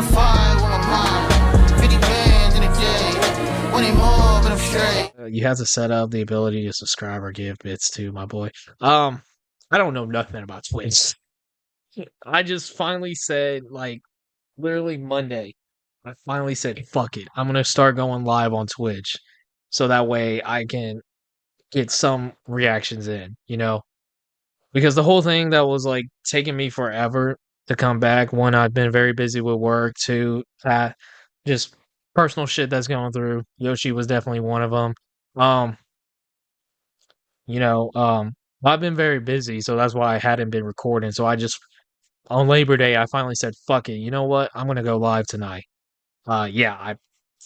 a fight with my mom. 50 bands in a day. 20 more, but I'm straight. You have to set up the ability to subscribe or give bits to my boy. I don't know nothing about Twitch. I just finally said, like, literally Monday, I finally said, fuck it. I'm gonna start going live on Twitch. So that way I can get some reactions in, you know? Because the whole thing that was like taking me forever to come back, one, I've been very busy with work, two, just personal shit that's going through. Yoshi was definitely one of them. Um, you know, I've been very busy, so that's why I hadn't been recording. So I just on Labor Day, I finally said, "Fuck it, you know what? I'm gonna go live tonight." Yeah, I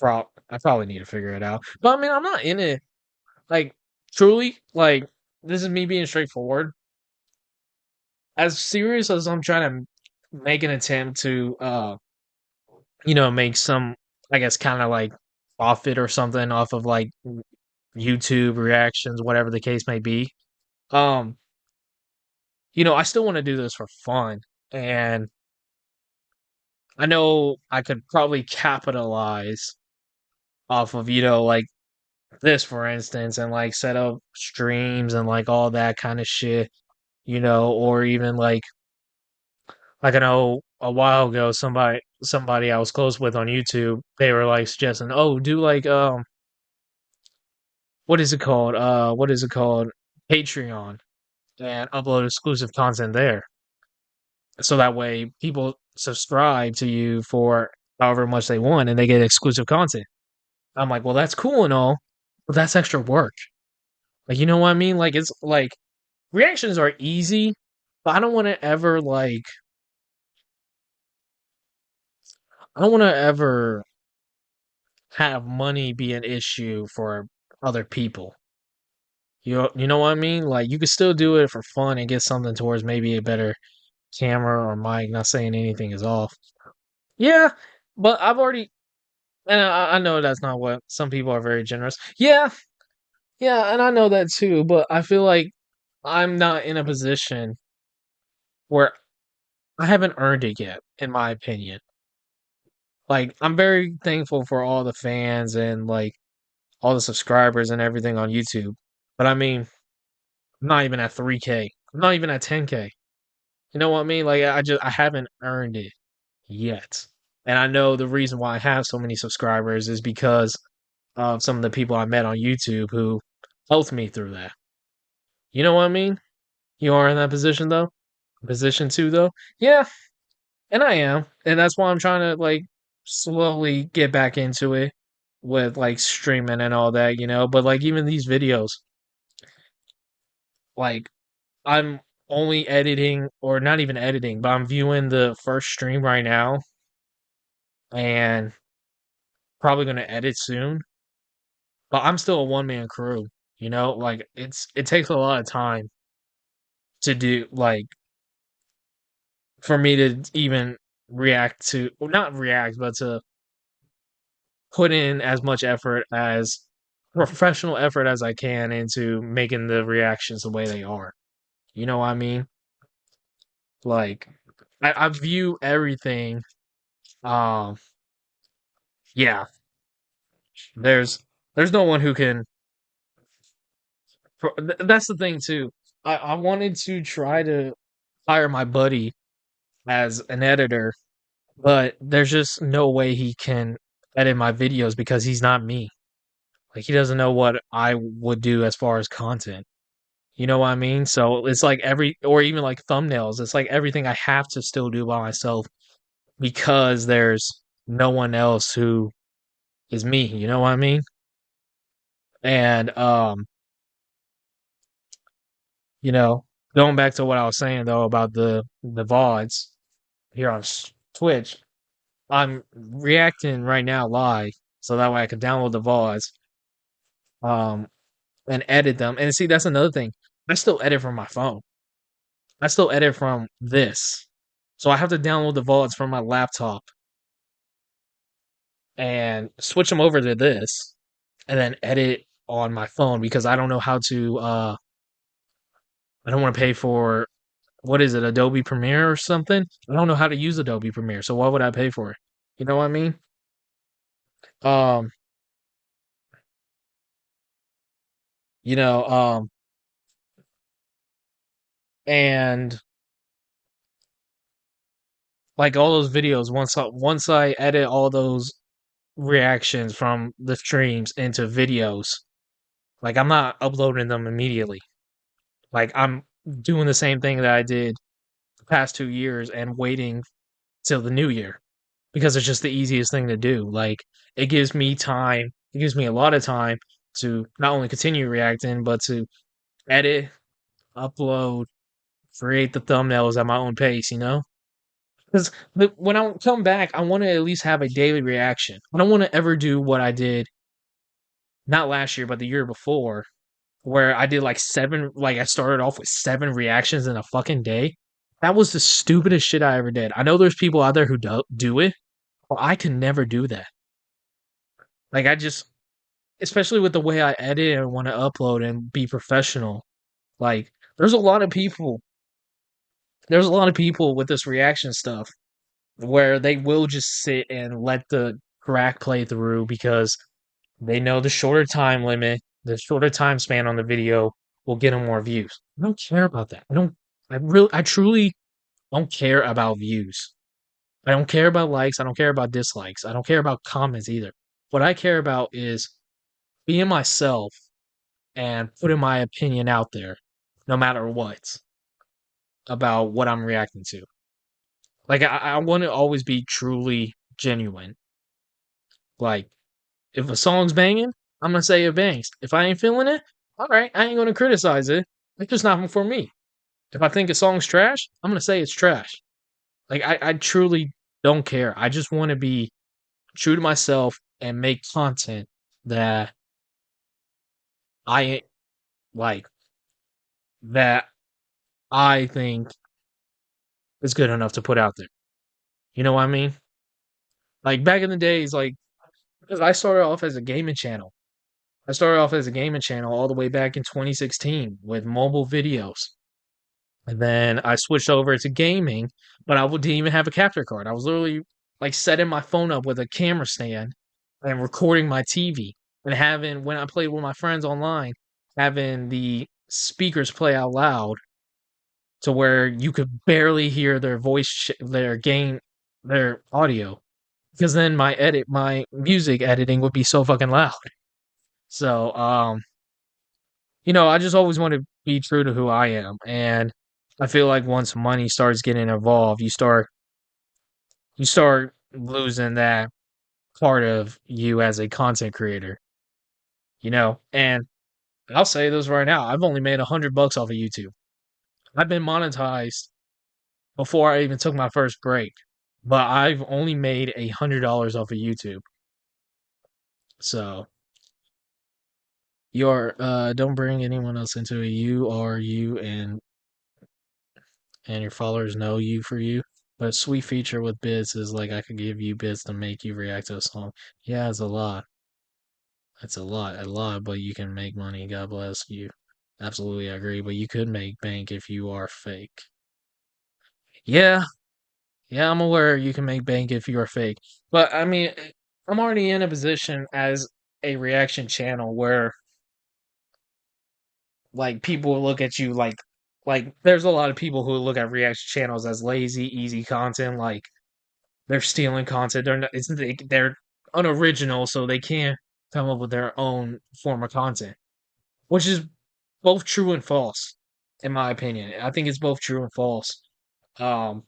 probably need to figure it out. But I mean, I'm not in it. Like, truly, like, this is me being straightforward. As serious as I'm trying to make an attempt to, make some, I guess, kind of like profit or something off of like YouTube reactions, whatever the case may be. Um, I still want to do this for fun, and I know I could probably capitalize off of, like this, for instance, and like set up streams and like all that kind of shit, or even like I know a while ago somebody I was close with on YouTube, they were like suggesting, oh, do like what is it called? What is it called? Patreon, and upload exclusive content there. So that way people subscribe to you for however much they want and they get exclusive content. I'm like, well, that's cool and all, but that's extra work. Like, you know what I mean? Like, it's like reactions are easy, but I don't want to ever have money be an issue for other people. You know what I mean? Like, you could still do it for fun and get something towards maybe a better camera or mic. Not saying anything is off. Yeah, but I've already, and I know that's not what some people are very generous. Yeah, yeah, and I know that too. But I feel like I'm not in a position where I haven't earned it yet, in my opinion. Like, I'm very thankful for all the fans and like all the subscribers and everything on YouTube. But I mean, I'm not even at 3K. I'm not even at 10K. You know what I mean? Like, I haven't earned it yet. And I know the reason why I have so many subscribers is because of some of the people I met on YouTube who helped me through that. You know what I mean? You are in that position though? Position two though? Yeah, and I am. And that's why I'm trying to like slowly get back into it with like streaming and all that, But like even these videos, like I'm only editing or not even editing, but I'm viewing the first stream right now and probably gonna edit soon. But I'm still a one man crew, Like it takes a lot of time to do like for me to even react to, well, not react, but to put in as much effort as professional effort as I can into making the reactions the way they are. You know what I mean? Like I view everything. Um, yeah. There's there's no one who can. That's the thing too. I wanted to try to hire my buddy as an editor, but there's just no way he can edit my videos because he's not me. Like he doesn't know what I would do as far as content. You know what I mean? So it's like or even like thumbnails, it's like everything I have to still do by myself because there's no one else who is me, you know what I mean? And you know, going back to what I was saying though about the VODs here on Twitch, I'm reacting right now live, so that way I can download the VODs, um, and edit them. And see, that's another thing. I still edit from my phone. I still edit from this, so I have to download the VODs from my laptop and switch them over to this, and then edit on my phone because I don't know how to. I don't want to pay for what is it, Adobe Premiere or something? I don't know how to use Adobe Premiere, so why would I pay for it? You know what I mean? Um, you know, and like all those videos, once I edit all those reactions from the streams into videos, like I'm not uploading them immediately. Like I'm doing the same thing that I did the past 2 years and waiting till the new year because it's just the easiest thing to do. Like it gives me time, it gives me a lot of time to not only continue reacting, but to edit, upload, create the thumbnails at my own pace, you know? Because when I come back, I want to at least have a daily reaction. I don't want to ever do what I did, not last year, but the year before, where I did like seven, like I started off with 7 reactions in a fucking day. That was the stupidest shit I ever did. I know there's people out there who do it, but I could never do that. Like I just, especially with the way I edit and want to upload and be professional. Like there's a lot of people, there's a lot of people with this reaction stuff where they will just sit and let the crack play through because they know the shorter time limit, the shorter time span on the video will get them more views. I don't care about that. I truly don't care about views. I don't care about likes. I don't care about dislikes. I don't care about comments either. What I care about is being myself and putting my opinion out there, no matter what, about what I'm reacting to. Like, I want to always be truly genuine. Like, if a song's banging, I'm gonna say it bangs. If I ain't feeling it, all right, I ain't gonna criticize it. It's just not for me. If I think a song's trash, I'm gonna say it's trash. Like I truly don't care. I just want to be true to myself and make content that I like, that I think is good enough to put out there. You know what I mean? Like back in the days, like because I started off as a gaming channel. I started off as a gaming channel all the way back in 2016 with mobile videos. And then I switched over to gaming, but didn't even have a capture card. I was literally like setting my phone up with a camera stand and recording my TV and having, when I played with my friends online, having the speakers play out loud to where you could barely hear their their audio. Because then my music editing would be so fucking loud. So, I just always want to be true to who I am. And I feel like once money starts getting involved, you start losing that part of you as a content creator, And I'll say this right now, I've only made $100 off of YouTube. I've been monetized before I even took my first break, but I've only made $100 off of YouTube. So don't bring anyone else into it. You are you, and your followers know you for you. But a sweet feature with bits is like I could give you bits to make you react to a song. Yeah, it's a lot. It's a lot, but you can make money. God bless you. Absolutely, I agree. But you could make bank if you are fake. Yeah, yeah, I'm aware you can make bank if you are fake. But I mean, I'm already in a position as a reaction channel where like people will look at you like there's a lot of people who look at reaction channels as lazy, easy content. Like they're stealing content. They're unoriginal, so they can't come up with their own form of content, which is both true and false, in my opinion. I think it's both true and false. Um,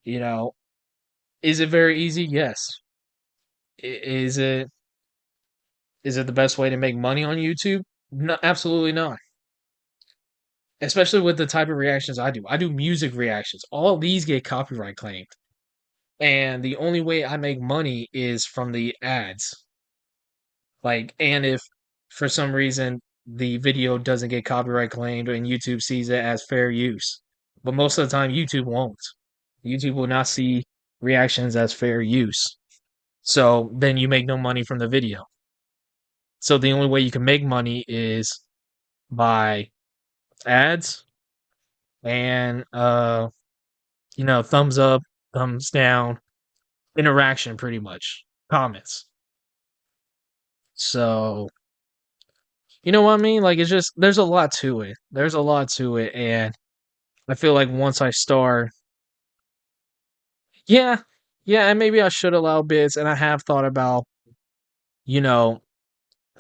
you know, is it very easy? Yes. Is it the best way to make money on YouTube? No, absolutely not. Especially with the type of reactions I do. I do music reactions. All these get copyright claimed. And the only way I make money is from the ads. Like, and if for some reason the video doesn't get copyright claimed and YouTube sees it as fair use. But most of the time, YouTube won't. YouTube will not see reactions as fair use. So then you make no money from the video. So the only way you can make money is by ads and thumbs up, thumbs down, interaction, pretty much comments. So you know what I mean? Like it's just there's a lot to it. There's a lot to it, and I feel like once I start, yeah, yeah, and maybe I should allow bits, and I have thought about, you know,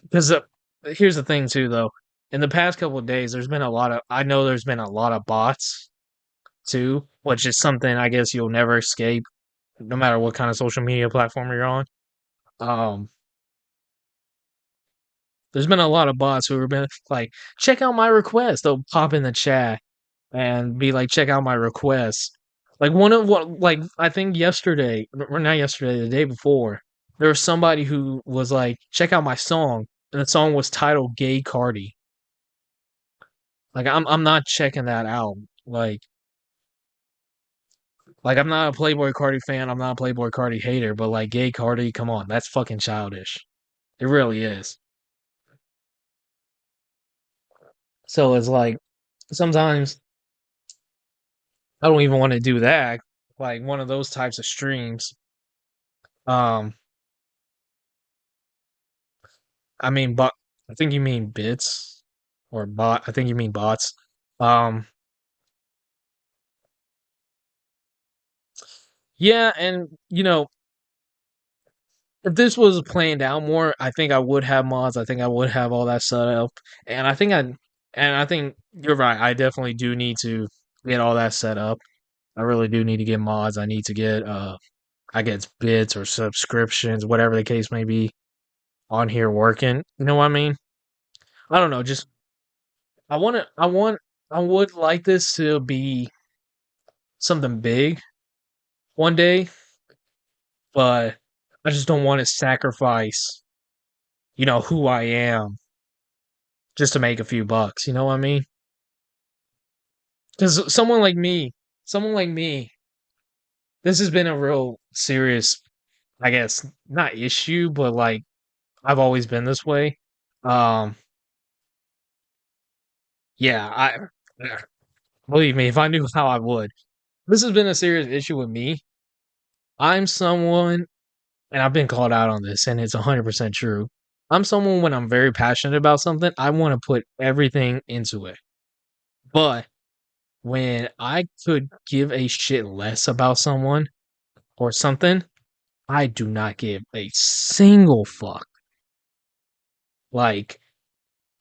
because here's the thing too, though. In the past couple of days, there's been a lot of I know there's been a lot of bots too, which is something I guess you'll never escape, no matter what kind of social media platform you're on. Um, there's been a lot of bots who have been like, check out my request. They'll pop in the chat and be like, check out my request. Like one of what, like I think yesterday, or not yesterday, the day before, there was somebody who was like, check out my song, and the song was titled "Gay Cardi." Like I'm not checking that out. Like I'm not a Playboy Cardi fan. I'm not a Playboy Cardi hater. But like Gay Cardi, come on, that's fucking childish. It really is. So it's like sometimes I don't even want to do that. Like one of those types of streams. Um, I mean, but I think you mean bits or bot. I think you mean bots. Um, yeah, and if this was planned out more, I think I would have mods. I think I would have all that set up, and I think you're right. I definitely do need to get all that set up. I really do need to get mods. I need to get I guess bits or subscriptions, whatever the case may be, on here working. You know what I mean? I don't know. Just I want to. I would like this to be something big one day, but I just don't want to sacrifice, who I am just to make a few bucks. You know what I mean? Because someone like me, this has been a real serious, I guess, not issue, but like I've always been this way. Um, yeah, believe me, if I knew how I would. This has been a serious issue with me. I'm someone, and I've been called out on this, and it's 100% true. I'm someone when I'm very passionate about something, I want to put everything into it. But when I could give a shit less about someone or something, I do not give a single fuck. Like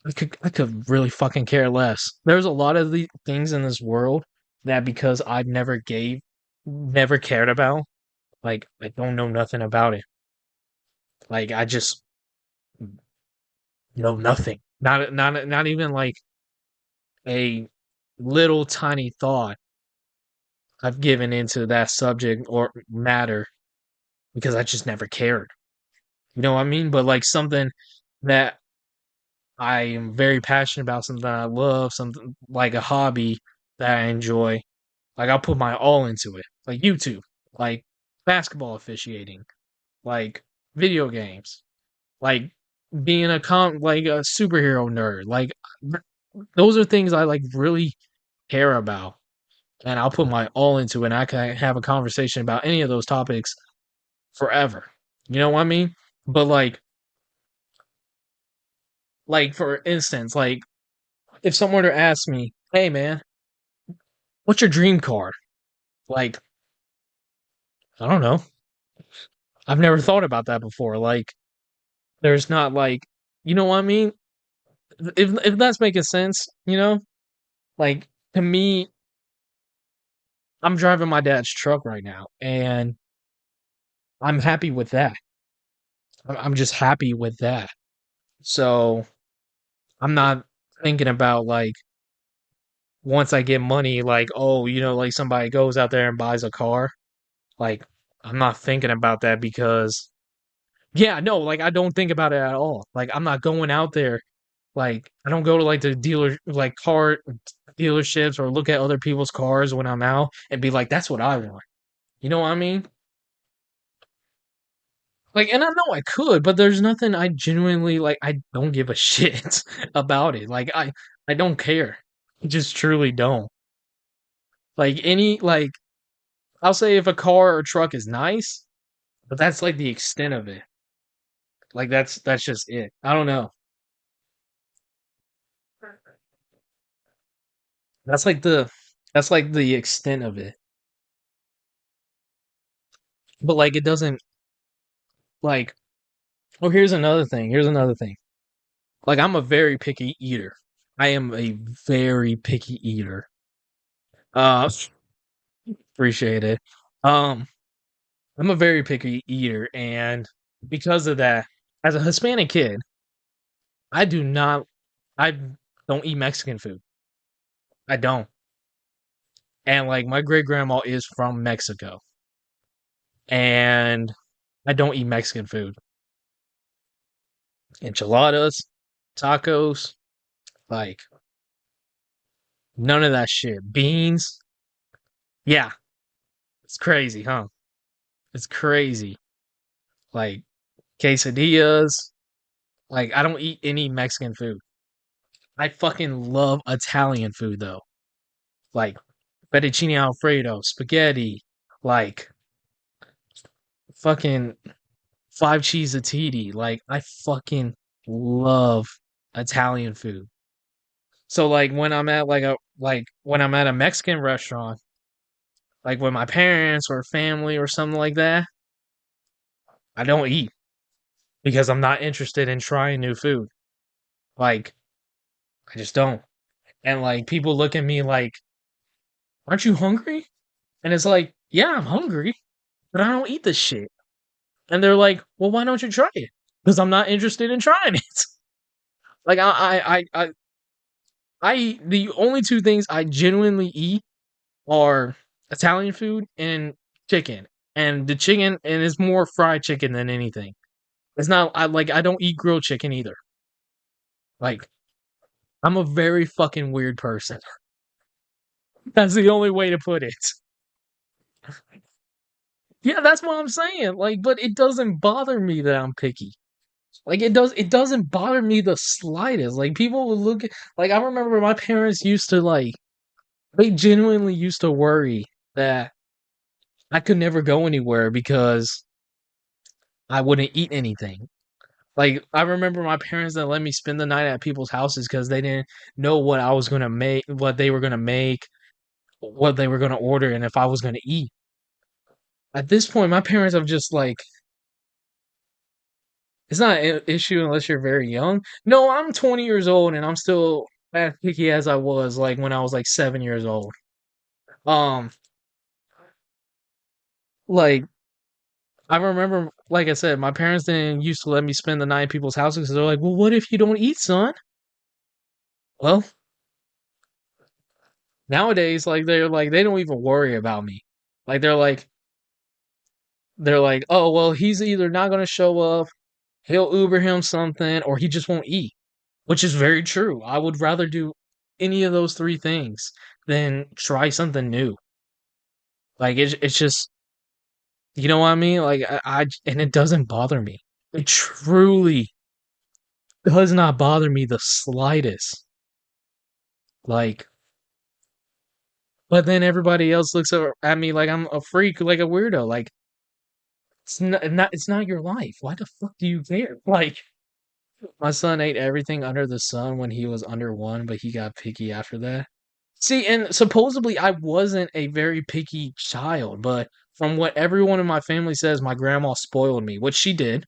I could really fucking care less. There's a lot of the things in this world that because I've never cared about, like I don't know nothing about it. Like I just know nothing. Not even like a little tiny thought I've given into that subject or matter because I just never cared. You know what I mean? But like something that I am very passionate about, something I love, something like a hobby that I enjoy, like I'll put my all into it. Like YouTube, like basketball officiating, like video games, like being like a superhero nerd. Like those are things I like really care about, and I'll put my all into it. And I can have a conversation about any of those topics forever. You know what I mean? But like for instance, like if someone were to ask me, "Hey man, what's your dream car?" Like I don't know. I've never thought about that before. Like there's not like, you know what I mean? If that's making sense, like to me, I'm driving my dad's truck right now, and I'm happy with that. I'm just happy with that. So I'm not thinking about like once I get money, like, oh, like somebody goes out there and buys a car. Like, I'm not thinking about that because, yeah, no, like, I don't think about it at all. Like, I'm not going out there. Like, I don't go to like the like car dealerships or look at other people's cars when I'm out and be like, that's what I want. You know what I mean? Like, and I know I could, but there's nothing I genuinely like. I don't give a shit about it. Like, I don't care. I just truly don't. Like, I'll say if a car or truck is nice, but that's like the extent of it. Like that's just it. I don't know. That's like the that's like the extent of it. But like it doesn't like oh here's another thing. Here's another thing. Like I'm a very picky eater. I am a very picky eater. Uh appreciate it. Um I'm a very picky eater and because of that, as a Hispanic kid, I do not I don't eat Mexican food. I don't. And like my great grandma is from Mexico and I don't eat Mexican food. Enchiladas, tacos, like none of that shit. Beans, yeah, it's crazy, huh? It's crazy. Like quesadillas, like I don't eat any Mexican food. I fucking love Italian food though. Like fettuccine alfredo, spaghetti, like fucking five cheese atini. Like I fucking love Italian food. So like when I'm at when I'm at a Mexican restaurant, like with my parents or family or something like that, I don't eat because I'm not interested in trying new food. Like I just don't. And like people look at me like, "Aren't you hungry?" And it's like, "Yeah, I'm hungry, but I don't eat this shit." And they're like, "Well, why don't you try it?" Because I'm not interested in trying it. Like I eat the only two things I genuinely eat are Italian food and chicken. And the chicken and it's more fried chicken than anything. It's not I don't eat grilled chicken either. Like I'm a very fucking weird person. That's the only way to put it. Yeah, that's what I'm saying. Like, but it doesn't bother me that I'm picky. Like it doesn't bother me the slightest. Like people would look at like I remember my parents used to like they genuinely used to worry that I could never go anywhere because I wouldn't eat anything. Like I remember my parents that let me spend the night at people's houses because they didn't know what I was gonna make, what they were gonna make, what they were gonna order, and if I was gonna eat. At this point, my parents have just like it's not an issue unless you're very young. No, I'm 20 years old and I'm still as picky as I was like when I was like 7 years old. Um, like I remember, like I said, my parents didn't used to let me spend the night at people's houses because they're like, "Well, what if you don't eat, son?" Well, nowadays, like they're like they don't even worry about me. Like they're like, "Oh, well, he's either not gonna show up, he'll Uber him something, or he just won't eat," which is very true. I would rather do any of those three things than try something new. Like it's just you know what I mean. Like and it doesn't bother me. It truly does not bother me the slightest. Like, but then everybody else looks at me like I'm a freak, like a weirdo. Like it's not your life. Why the fuck do you care? Like my son ate everything under the sun when he was under one, but he got picky after that. See, and supposedly I wasn't a very picky child, but from what everyone in my family says, my grandma spoiled me, which she did.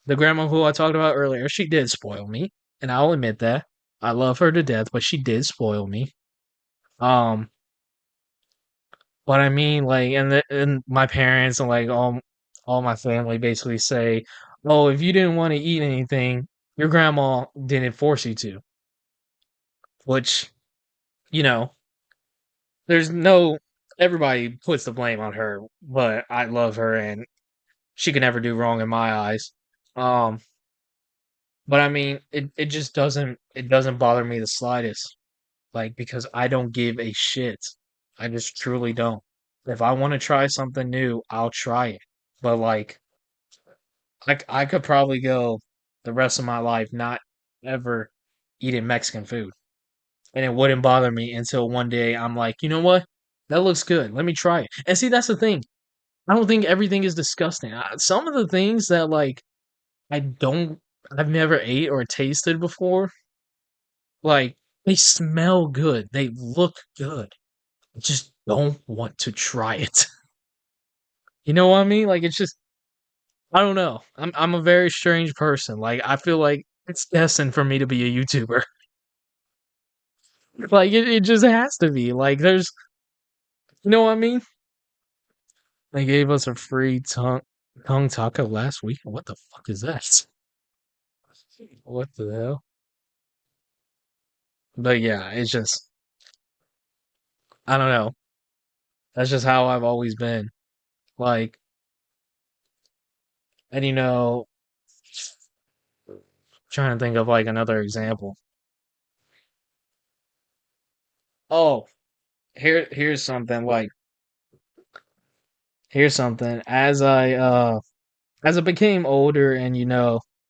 The grandma who I talked about earlier, she did spoil me, and I'll admit that. I love her to death, but she did spoil me. Um, but I mean, like, and my parents and like all my family basically say, "Oh, if you didn't want to eat anything, your grandma didn't force you to." Which, you know, there's no everybody puts the blame on her, but I love her and she can never do wrong in my eyes. Um, but I mean, it just it doesn't bother me the slightest, like because I don't give a shit. I just truly don't. If I want to try something new, I'll try it. But like, I could probably go the rest of my life not ever eating Mexican food, and it wouldn't bother me until one day I'm like, you know what? That looks good. Let me try it. And see, that's the thing. I don't think everything is disgusting. Some of the things that like I don't I've never ate or tasted before, like they smell good, they look good. I just don't want to try it. You know what I mean? Like it's just I don't know. I'm a very strange person. Like I feel like it's destined for me to be a YouTuber. Like it just has to be. Like there's you know what I mean? They gave us a free tongue taco last week. What the fuck is that? What the hell? But yeah, it's just I don't know. That's just how I've always been. Like, and trying to think of like another example. Oh, here's something like here's something. As I became older and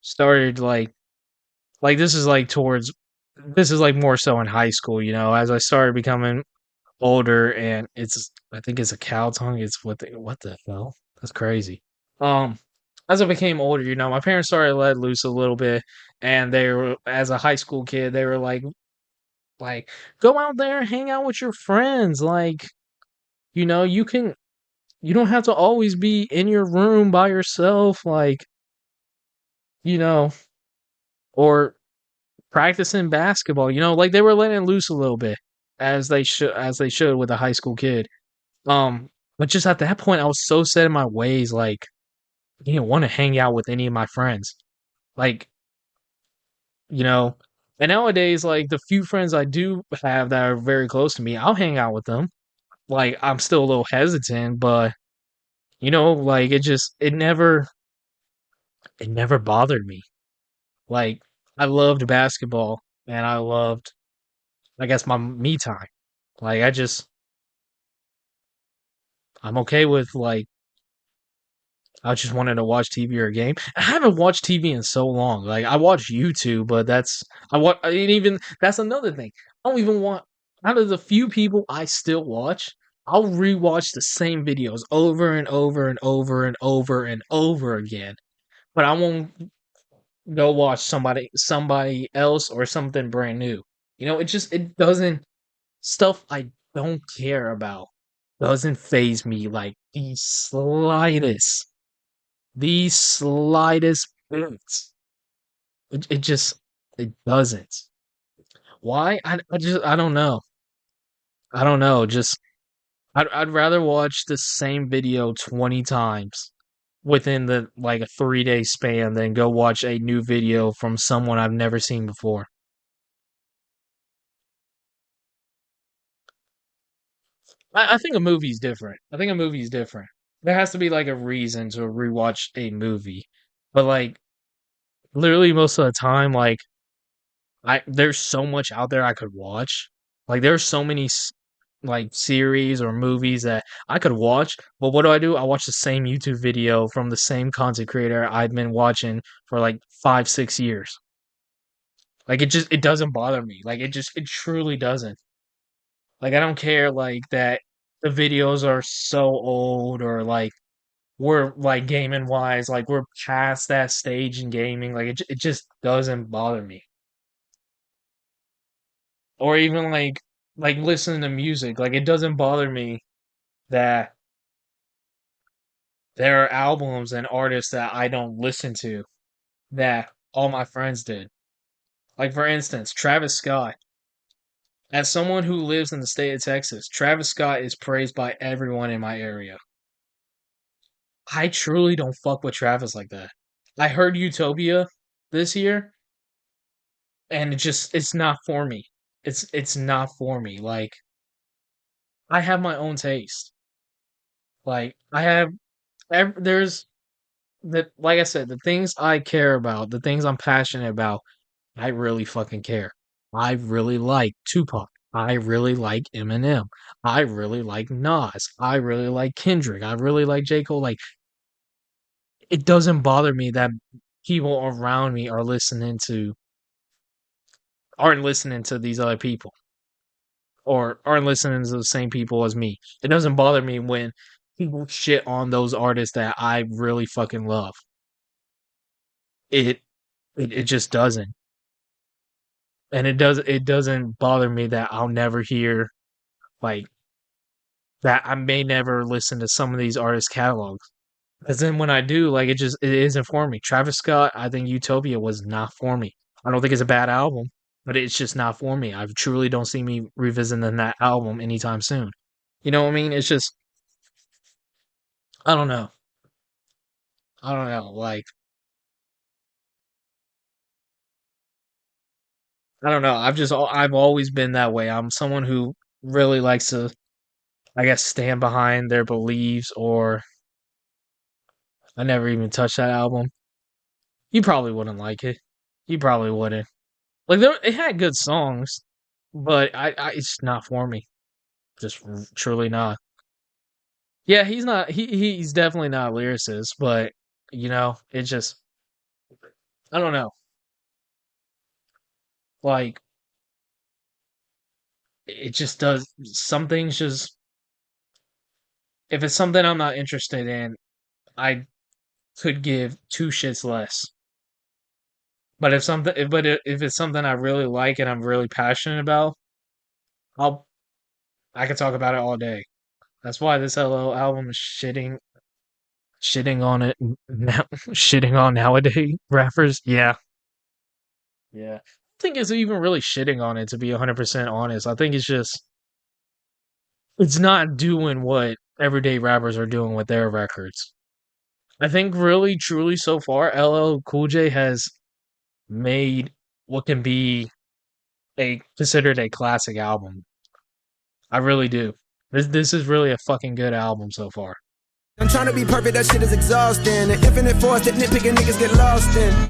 started like this is like towards this is like more so in high school, as I started becoming older and it's I think it's a cow tongue. It's what the hell? That's crazy. Um, as I became older, my parents started let loose a little bit, and they were as a high school kid, they were like go out there and hang out with your friends. Like, you don't have to always be in your room by yourself, like, you know, or practicing basketball. Like they were letting loose a little bit as they should with a high school kid. But just at that point, I was so set in my ways, like I didn't want to hang out with any of my friends. Like, you know, and nowadays, like the few friends I do have that are very close to me, I'll hang out with them. Like, I'm still a little hesitant, but like it never bothered me. Like, I loved basketball and I loved, I guess, my me time. Like, I'm okay with like I just wanted to watch TV or a game. I haven't watched TV in so long. Like I watch YouTube, but and even that's another thing. I don't even want out of the few people I still watch, I'll rewatch the same videos over and over and over and over and over again. But I won't go watch somebody else or something brand new. It doesn't stuff I don't care about doesn't phase me like the slightest. The slightest bit. It doesn't. Why? I don't know. I don't know. Just I'd rather watch the same video 20 times within the like a 3-day span than go watch a new video from someone I've never seen before. I think a movie's different. I think a movie's different. There has to be like a reason to rewatch a movie. But like literally most of the time, like there's so much out there I could watch. Like there's so many like series or movies that I could watch, but what do? I watch the same YouTube video from the same content creator I've been watching for like 5, 6 years. Like it doesn't bother me. Like it truly doesn't. Like I don't care like that the videos are so old or like we're like gaming wise, like we're past that stage in gaming. Like it just doesn't bother me. Or even like listening to music. Like it doesn't bother me that there are albums and artists that I don't listen to that all my friends did. Like for instance, Travis Scott. As someone who lives in the state of Texas, Travis Scott is praised by everyone in my area. I truly don't fuck with Travis like that. I heard Utopia this year and it's not for me. It's not for me. Like I have my own taste. Like there's like I said, the things I care about, the things I'm passionate about, I really fucking care. I really like Tupac. I really like Eminem. I really like Nas. I really like Kendrick. I really like J. Cole. Like it doesn't bother me that people around me aren't listening to these other people or aren't listening to the same people as me. It doesn't bother me when people shit on those artists that I really fucking love. It it just doesn't. And it doesn't bother me that I'll never hear like that I may never listen to some of these artists' catalogs. Because then when I do, like it isn't for me. Travis Scott, I think Utopia was not for me. I don't think it's a bad album, but it's just not for me. I truly don't see me revisiting that album anytime soon. You know what I mean? It's just I don't know. I don't know. Like I don't know. I've always been that way. I'm someone who really likes to, I guess, stand behind their beliefs. Or I never even touched that album. You probably wouldn't like it. You probably wouldn't. Like it had good songs, but it's not for me. Just truly not. Yeah, he's not. He's definitely not a lyricist, but it just I don't know. Like it just does some things. Just if it's something I'm not interested in, I could give two shits less. But if it's something I really like and I'm really passionate about, I'll I could talk about it all day. That's why this LL album is shitting on it now, shitting on nowadays rappers. Yeah, yeah. I think it's even really shitting on it, to be 100% honest. I think it's not doing what everyday rappers are doing with their records. I think really truly so far LL Cool J has made what can be a considered a classic album. I really do. This is really a fucking good album so far. I'm trying to be perfect, that shit is exhausting. The infinite force that nitpicking niggas get lost in.